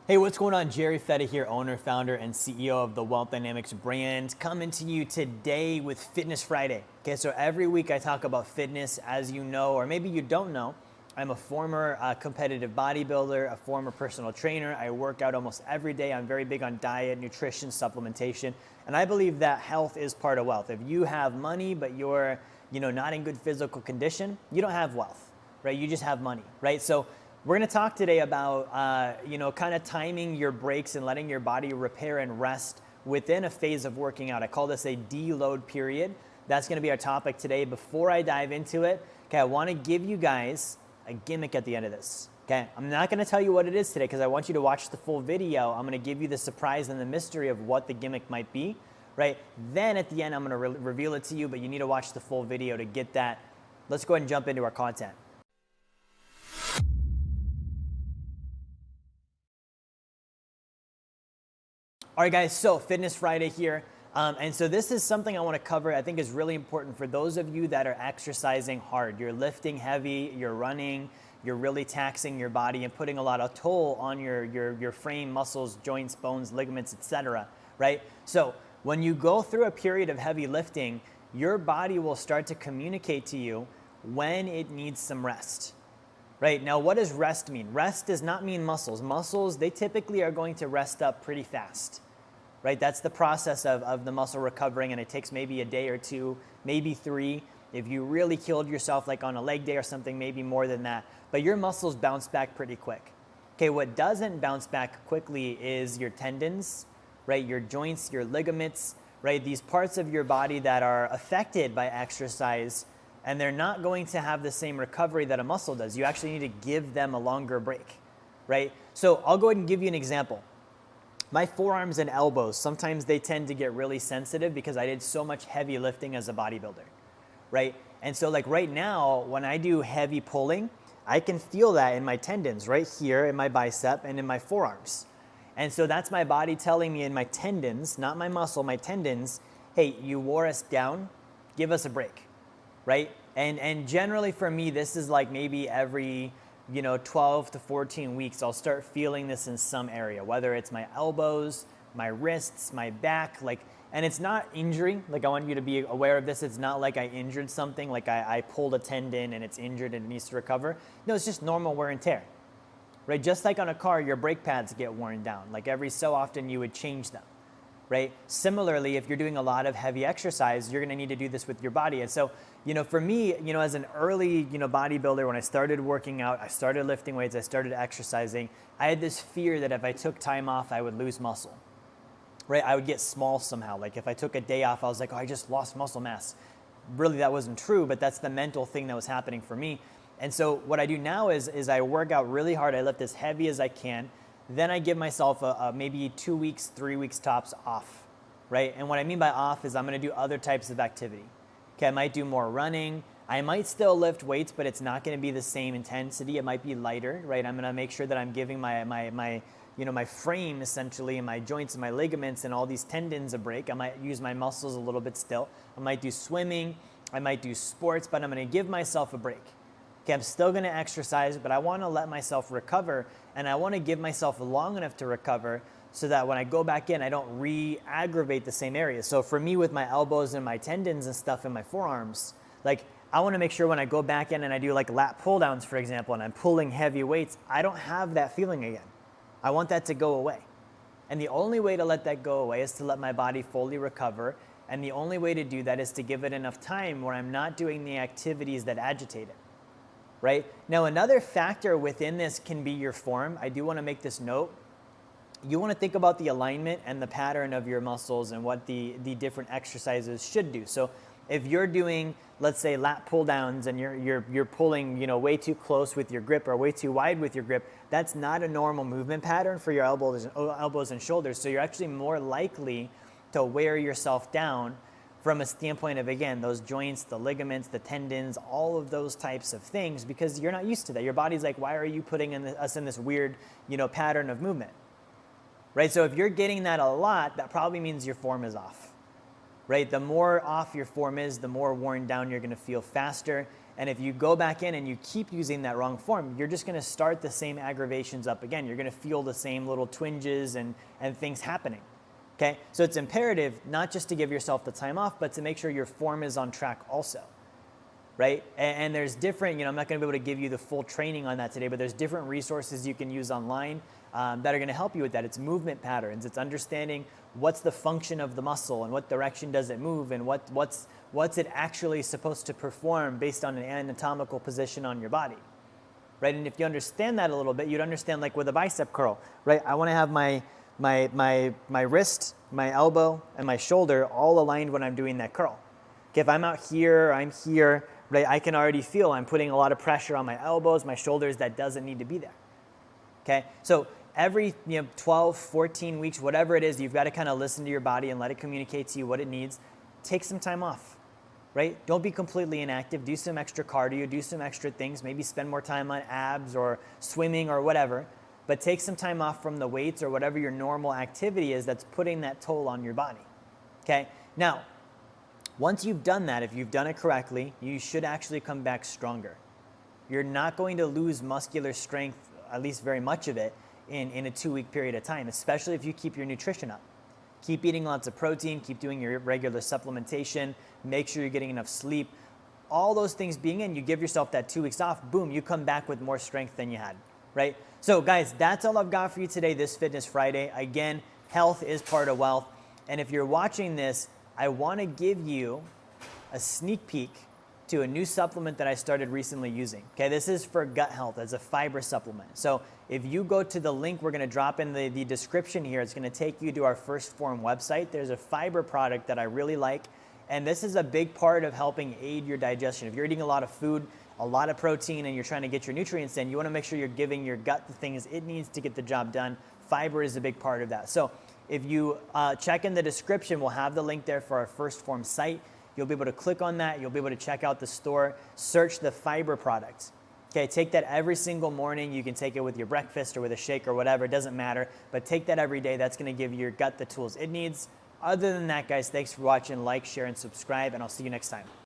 Hey, what's going on? Jerry Fetta here, owner, founder, and CEO of the Wealth Dynamics brand, coming to you today with Fitness Friday. Okay, so every week I talk about fitness, as you know, or maybe you don't know. I'm a former competitive bodybuilder, a former personal trainer. I work out almost every day. I'm very big on diet, nutrition, supplementation, and I believe that health is part of wealth. If you have money but you're, not in good physical condition, you don't have wealth, right? You just have money, right? So we're going to talk today about, kind of timing your breaks and letting your body repair and rest within a phase of working out. I call this a deload period. That's going to be our topic today. Before I dive into it, okay, I want to give you guys a gimmick at the end of this. Okay, I'm not going to tell you what it is today because I want you to watch the full video. I'm going to give you the surprise and the mystery of what the gimmick might be, right? Then at the end, I'm going to reveal it to you, but you need to watch the full video to get that. Let's go ahead and jump into our content. All right, guys, so Fitness Friday here. And so this is something I want to cover, I think is really important for those of you that are exercising hard. You're lifting heavy, you're running, you're really taxing your body and putting a lot of toll on your frame, muscles, joints, bones, ligaments, etc., right? So when you go through a period of heavy lifting, your body will start to communicate to you when it needs some rest. Right, now what does rest mean? Rest does not mean muscles. Muscles, they typically are going to rest up pretty fast, right? That's the process of the muscle recovering, and it takes maybe a day or two, maybe 3. If you really killed yourself like on a leg day or something, maybe more than that. But your muscles bounce back pretty quick. Okay, what doesn't bounce back quickly is your tendons, right? Your joints, your ligaments, right? These parts of your body that are affected by exercise, and they're not going to have the same recovery that a muscle does. You actually need to give them a longer break, right? So I'll go ahead and give you an example. My forearms and elbows, sometimes they tend to get really sensitive because I did so much heavy lifting as a bodybuilder, right? And so like right now, when I do heavy pulling, I can feel that in my tendons right here in my bicep and in my forearms. And so that's my body telling me in my tendons, not my muscle, my tendons, hey, you wore us down, give us a break. Right? And generally for me, this is like maybe every, 12 to 14 weeks, I'll start feeling this in some area, whether it's my elbows, my wrists, my back, and it's not injury. Like I want you to be aware of this. It's not like I injured something, like I pulled a tendon and it's injured and it needs to recover. No, it's just normal wear and tear, right? Just like on a car, your brake pads get worn down. Like every so often you would change them. Right? Similarly, if you're doing a lot of heavy exercise, you're going to need to do this with your body. And so, for me, as an early, bodybuilder, when I started working out, I started lifting weights, I started exercising, I had this fear that if I took time off, I would lose muscle, right? I would get small somehow. Like if I took a day off, I was like, oh, I just lost muscle mass. Really, that wasn't true, but that's the mental thing that was happening for me. And so what I do now is I work out really hard. I lift as heavy as I can. Then I give myself maybe 2 weeks, 3 weeks tops off, right? And what I mean by off is I'm going to do other types of activity. Okay, I might do more running. I might still lift weights, but it's not going to be the same intensity. It might be lighter, right? I'm going to make sure that I'm giving my frame essentially, and my joints and my ligaments and all these tendons a break. I might use my muscles a little bit still. I might do swimming. I might do sports, but I'm going to give myself a break. Okay, I'm still going to exercise, but I want to let myself recover, and I want to give myself long enough to recover so that when I go back in, I don't re-aggravate the same areas. So for me, with my elbows and my tendons and stuff in my forearms, like I want to make sure when I go back in and I do like lat pull downs, for example, and I'm pulling heavy weights, I don't have that feeling again. I want that to go away. And the only way to let that go away is to let my body fully recover. And the only way to do that is to give it enough time where I'm not doing the activities that agitate it. Right? Now, another factor within this can be your form. I do want to make this note. You want to think about the alignment and the pattern of your muscles and what the different exercises should do. So if you're doing, let's say, lat pull downs and you're pulling, way too close with your grip or way too wide with your grip, that's not a normal movement pattern for your elbows and shoulders. So you're actually more likely to wear yourself down from a standpoint of, again, those joints, the ligaments, the tendons, all of those types of things, because you're not used to that. Your body's like, why are you putting us in this weird, pattern of movement, right? So if you're getting that a lot, that probably means your form is off, right? The more off your form is, the more worn down you're going to feel faster. And if you go back in and you keep using that wrong form, you're just going to start the same aggravations up again. You're going to feel the same little twinges and things happening. Okay, so it's imperative not just to give yourself the time off, but to make sure your form is on track also, right? And there's different, I'm not going to be able to give you the full training on that today, but there's different resources you can use online that are going to help you with that. It's movement patterns. It's understanding what's the function of the muscle and what direction does it move and what's it actually supposed to perform based on an anatomical position on your body, right? And if you understand that a little bit, you'd understand like with a bicep curl, right? I want to have my wrist, my elbow, and my shoulder all aligned when I'm doing that curl. Okay, if I'm out here, I'm here, right? I can already feel I'm putting a lot of pressure on my elbows, my shoulders that doesn't need to be there. Okay, so every 12, 14 weeks, whatever it is, you've got to kind of listen to your body and let it communicate to you what it needs. Take some time off, right? Don't be completely inactive. Do some extra cardio, do some extra things, maybe spend more time on abs or swimming or whatever. But take some time off from the weights or whatever your normal activity is that's putting that toll on your body, okay? Now, once you've done that, if you've done it correctly, you should actually come back stronger. You're not going to lose muscular strength, at least very much of it, in a 2-week period of time, especially if you keep your nutrition up. Keep eating lots of protein, keep doing your regular supplementation, make sure you're getting enough sleep. All those things being in, you give yourself that 2 weeks off, boom, you come back with more strength than you had, right? So guys, that's all I've got for you today, this Fitness Friday. Again, health is part of wealth. And if you're watching this, I want to give you a sneak peek to a new supplement that I started recently using. Okay, this is for gut health as a fiber supplement. So if you go to the link we're going to drop in the description here, it's going to take you to our First Form website. There's a fiber product that I really like. And this is a big part of helping aid your digestion. If you're eating a lot of food, a lot of protein, and you're trying to get your nutrients in, you want to make sure you're giving your gut the things it needs to get the job done. Fiber is a big part of that. So if you check in the description, we'll have the link there for our First Form site. You'll be able to click on that. You'll be able to check out the store, search the fiber products. Okay, take that every single morning. You can take it with your breakfast or with a shake or whatever. It doesn't matter. But take that every day. That's going to give your gut the tools it needs. Other than that, guys, thanks for watching. Like, share, and subscribe, and I'll see you next time.